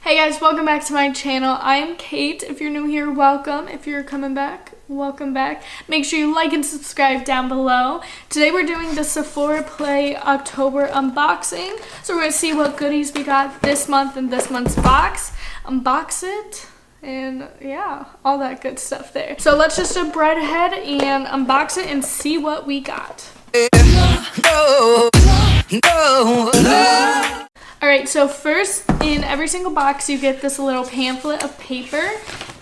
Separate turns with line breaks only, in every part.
Hey guys, welcome back to my channel. I am Kate. If you're new here, welcome. If you're coming back, welcome back. Make sure you like and subscribe down below. Today we're doing the Sephora Play October unboxing. So we're going to see what goodies we got this month in this month's box. Unbox it. And yeah, all that good stuff there. So let's just jump right ahead and unbox it and see what we got. Alright, so first in every single box you get this little pamphlet of paper,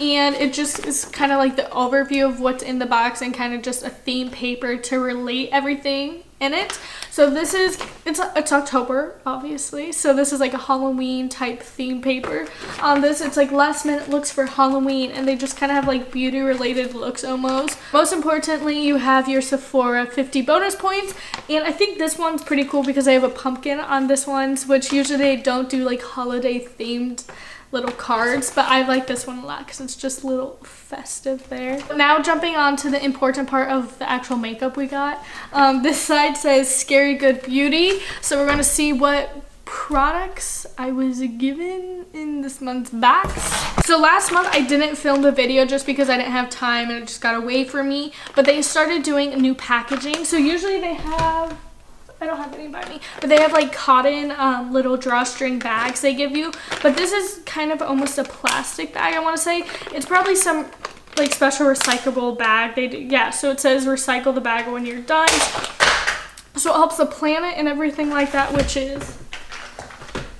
and it just is kind of like the overview of what's in the box and kind of just a theme paper to relate everything in it. So this is, it's October, obviously, so this is like a Halloween type theme paper. On this, it's like last minute looks for Halloween, and they just kind of have like beauty related looks almost. Most importantly, you have your Sephora 50 bonus points, and I think this one's pretty cool because I have a pumpkin on this one, which usually they don't do like holiday themed little cards, but I like this one a lot because it's just a little festive there. Now jumping on to the important part of the actual makeup we got. This side says Scary Good Beauty, so we're going to see what products I was given in this month's box. So last month I didn't film the video just because I didn't have time and it just got away from me, but they started doing new packaging. So usually they have, I don't have any by me, but they have like cotton little drawstring bags they give you, but this is kind of almost a plastic bag, I want to say. It's probably some like special recyclable bag they do. Yeah, so it says recycle the bag when you're done, so it helps the planet and everything like that, which is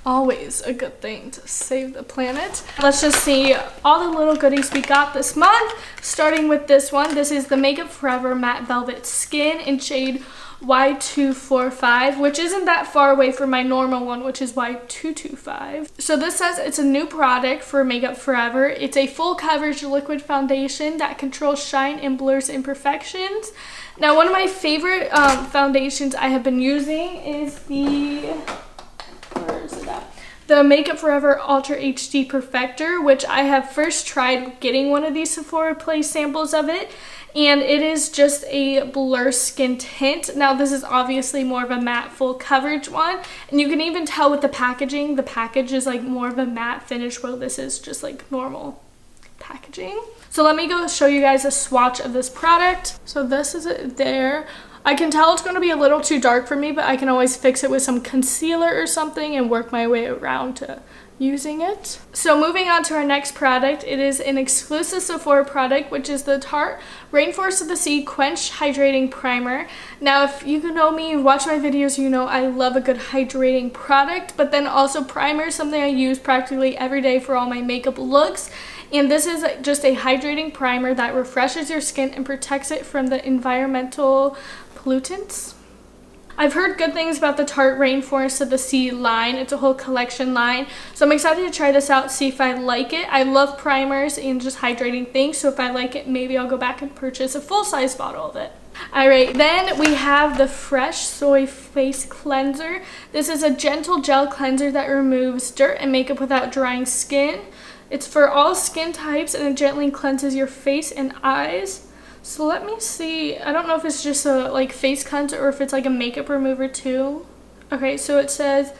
always a good thing to save the planet. Let's just see all the little goodies we got this month, starting with this one. This is the Makeup Forever Matte Velvet Skin in shade Y245, which isn't that far away from my normal one, which is Y225. So this says it's a new product for Makeup Forever. It's a full coverage liquid foundation that controls shine and blurs imperfections. Now, one of my favorite foundations I have been using is the Makeup Forever Ultra HD Perfector, which I have first tried getting one of these Sephora Play samples of it, and it is just a blur skin tint. Now this is obviously more of a matte full coverage one, and you can even tell with the packaging, the package is like more of a matte finish, while this is just like normal packaging. So let me go show you guys a swatch of this product. So this is it there. I can tell it's going to be a little too dark for me, but I can always fix it with some concealer or something and work my way around to using it. So moving on to our next product, it is an exclusive Sephora product, which is the Tarte Rainforest of the Sea Quench Hydrating Primer. Now, if you know me, you watch my videos, you know I love a good hydrating product, but then also primer, something I use practically every day for all my makeup looks. And this is just a hydrating primer that refreshes your skin and protects it from the environmental pollutants. I've heard good things about the Tarte Rainforest of the Sea line. It's a whole collection line, so I'm excited to try this out, see if I like it. I love primers and just hydrating things, so if I like it, maybe I'll go back and purchase a full-size bottle of it. Alright, then we have the Fresh Soy Face Cleanser. This is a gentle gel cleanser that removes dirt and makeup without drying skin. It's for all skin types, and it gently cleanses your face and eyes. So let me see. I don't know if it's just a like face cleanser or if it's like a makeup remover too. Okay, so it says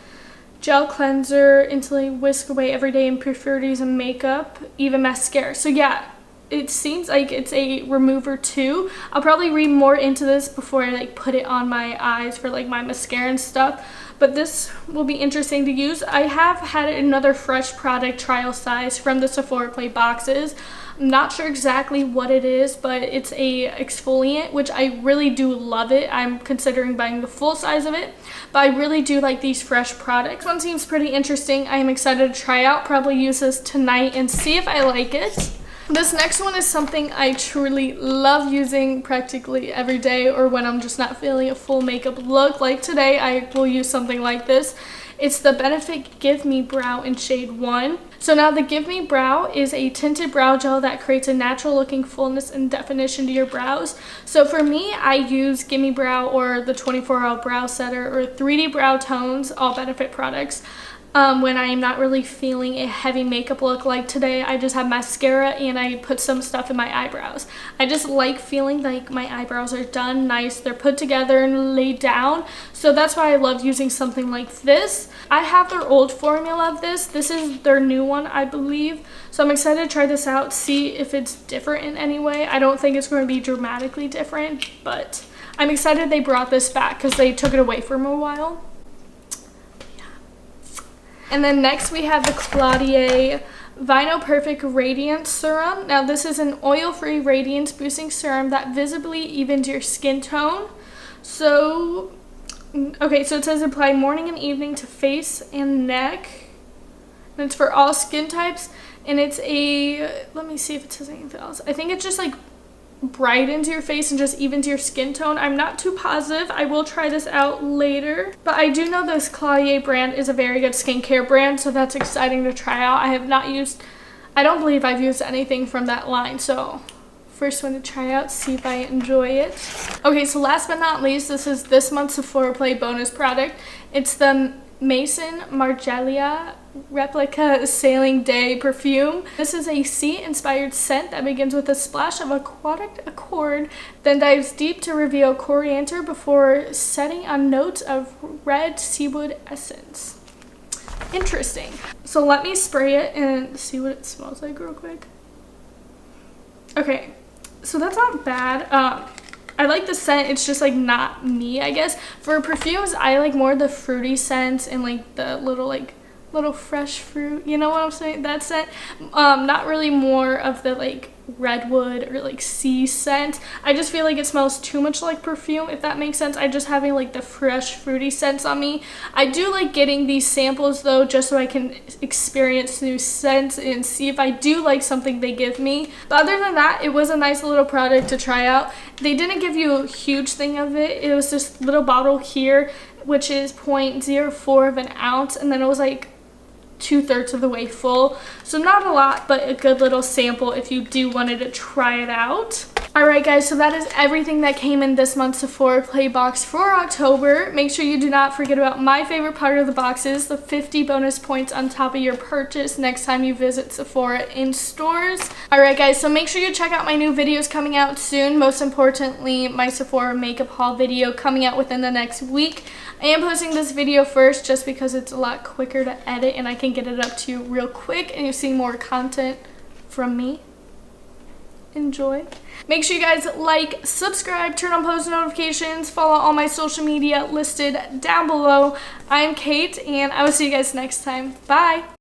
gel cleanser, instantly whisk away everyday impurities and makeup, even mascara. So yeah, it seems like it's a remover too. I'll probably read more into this before I like put it on my eyes for like my mascara and stuff, but this will be interesting to use. I have had another Fresh product trial size from the Sephora Play boxes. I'm not sure exactly what it is, but it's a exfoliant, which I really do love it. I'm considering buying the full size of it, but I really do like these Fresh products. This one seems pretty interesting. I am excited to try out, probably use this tonight and see if I like it. This next one is something I truly love using practically every day, or when I'm just not feeling a full makeup look. Like today, I will use something like this. It's the Benefit Give Me Brow in shade 1. So now the Give Me Brow is a tinted brow gel that creates a natural looking fullness and definition to your brows. So for me, I use Give Me Brow or the 24 Hour Brow Setter or 3D Brow Tones, all Benefit products. when I'm not really feeling a heavy makeup look. Like today I just have mascara and I put some stuff in my eyebrows. I just like feeling like my eyebrows are done nice, they're put together and laid down, so that's why I love using something like this. I have their old formula of this. This is their new one, I believe, so I'm excited to try this out, see if it's different in any way. I don't think it's going to be dramatically different, but I'm excited they brought this back because they took it away for a while. And then next we have the Claudier Vino Perfect Radiance Serum. Now this is an oil-free radiance boosting serum that visibly evens your skin tone. So, okay, so it says apply morning and evening to face and neck. And it's for all skin types. And it's a, let me see if it says anything else. I think it's just like brightens your face and just evens your skin tone. I'm not too positive. I will try this out later, but I do know this Claudier brand is a very good skincare brand, so that's exciting to try out. I have not used, I don't believe I've used anything from that line, so first one to try out, see if I enjoy it. Okay, so last but not least, this is this month's Sephora Play bonus product. It's the Maison Margiela Replica Sailing Day perfume. This is a sea-inspired scent that begins with a splash of aquatic accord, then dives deep to reveal coriander before setting on notes of red seawood essence. Interesting. So let me spray it and see what it smells like real quick. Okay, so that's not bad. I like the scent, it's just like not me, I guess. For perfumes, I like more the fruity scents and like the little fresh fruit, you know what I'm saying, that scent. Not really more of the like redwood or like sea scent. I just feel like it smells too much like perfume, if that makes sense. I just having like the fresh fruity scents on me. I do like getting these samples though, just so I can experience new scents and see if I do like something they give me. But other than that, it was a nice little product to try out. They didn't give you a huge thing of it. It was this little bottle here, which is 0.04 of an ounce, and then it was like 2/3 of the way full, so not a lot, but a good little sample if you do wanted to try it out. Alright guys, so that is everything that came in this month's Sephora Play box for October. Make sure you do not forget about my favorite part of the boxes, the 50 bonus points on top of your purchase next time you visit Sephora in stores. Alright guys, so make sure you check out my new videos coming out soon. Most importantly, my Sephora makeup haul video coming out within the next week. I am posting this video first just because it's a lot quicker to edit and I can get it up to you real quick and you see more content from me. Enjoy. Make sure you guys like, subscribe, turn on post notifications, follow all my social media listed down below. I'm Kate and I will see you guys next time. Bye!